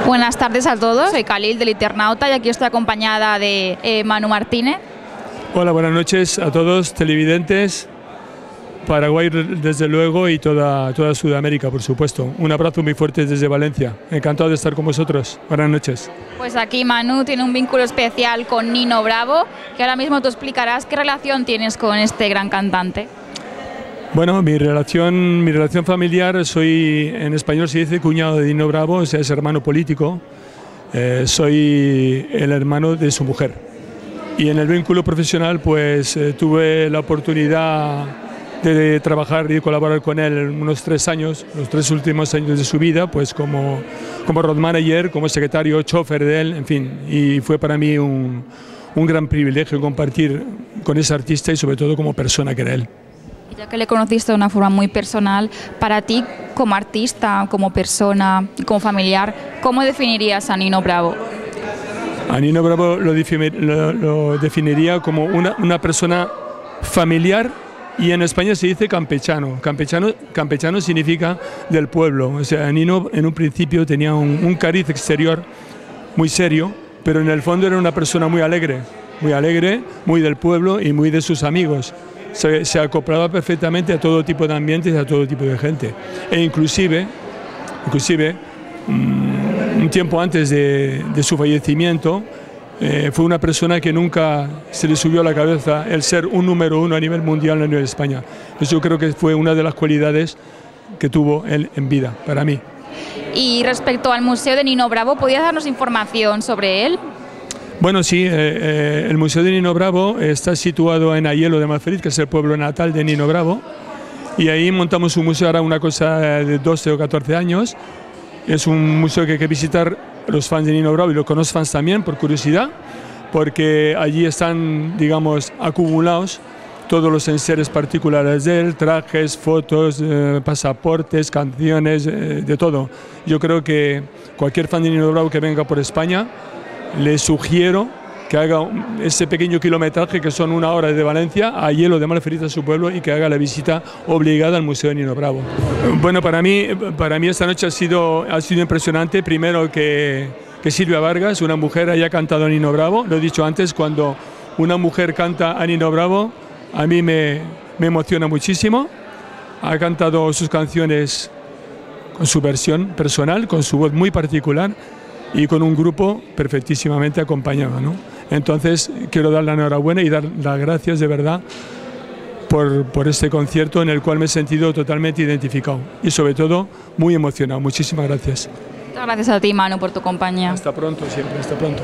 Buenas tardes a todos, soy Khalil del Internauta y aquí estoy acompañada de Manu Martínez. Hola, buenas noches a todos televidentes, Paraguay desde luego y toda Sudamérica, por supuesto. Un abrazo muy fuerte desde Valencia, encantado de estar con vosotros. Buenas noches. Pues aquí Manu tiene un vínculo especial con Nino Bravo, que ahora mismo tú explicarás qué relación tienes con este gran cantante. Bueno, mi relación familiar, en español se dice cuñado de Nino Bravo, o sea, es hermano político, soy el hermano de su mujer. Y en el vínculo profesional, pues tuve la oportunidad de trabajar y colaborar con él en unos 3 años, los 3 últimos años de su vida, pues como road manager, como secretario, chofer de él, en fin, y fue para mí un gran privilegio compartir con ese artista y sobre todo como persona que era él. Ya que le conociste de una forma muy personal, para ti como artista, como persona, como familiar, ¿cómo definirías a Nino Bravo? A Nino Bravo lo definiría como una persona familiar y en España se dice campechano. Campechano significa del pueblo. O sea, Nino en un principio tenía un cariz exterior muy serio, pero en el fondo era una persona muy alegre, muy del pueblo y muy de sus amigos. Se acoplaba perfectamente a todo tipo de ambientes y a todo tipo de gente. E inclusive un tiempo antes de su fallecimiento, fue una persona que nunca se le subió a la cabeza el ser un número 1 a nivel mundial en España. Eso creo que fue una de las cualidades que tuvo él en vida, para mí. Y respecto al Museo de Nino Bravo, ¿podrías darnos información sobre él? Bueno, sí, el Museo de Nino Bravo está situado en Aielo de Malferit, que es el pueblo natal de Nino Bravo, y ahí montamos un museo, ahora una cosa de 12 o 14 años. Es un museo que hay que visitar los fans de Nino Bravo y los no fans también, por curiosidad, porque allí están, digamos, acumulados todos los enseres particulares de él, trajes, fotos, pasaportes, canciones, de todo. Yo creo que cualquier fan de Nino Bravo que venga por España, le sugiero que haga ese pequeño kilometraje que son 1 hora de Valencia a Aielo de Malferit, a su pueblo, y que haga la visita obligada al Museo de Nino Bravo. Bueno, para mí esta noche ha sido impresionante. Primero que Silvia Vargas, una mujer, haya cantado a Nino Bravo. Lo he dicho antes, cuando una mujer canta a Nino Bravo, a mí me emociona muchísimo. Ha cantado sus canciones con su versión personal, con su voz muy particular, y con un grupo perfectísimamente acompañado, ¿no? Entonces quiero dar la enhorabuena y dar las gracias de verdad por este concierto en el cual me he sentido totalmente identificado y sobre todo muy emocionado. Muchísimas gracias. Muchas gracias a ti, Manu, por tu compañía. Hasta pronto, siempre, hasta pronto.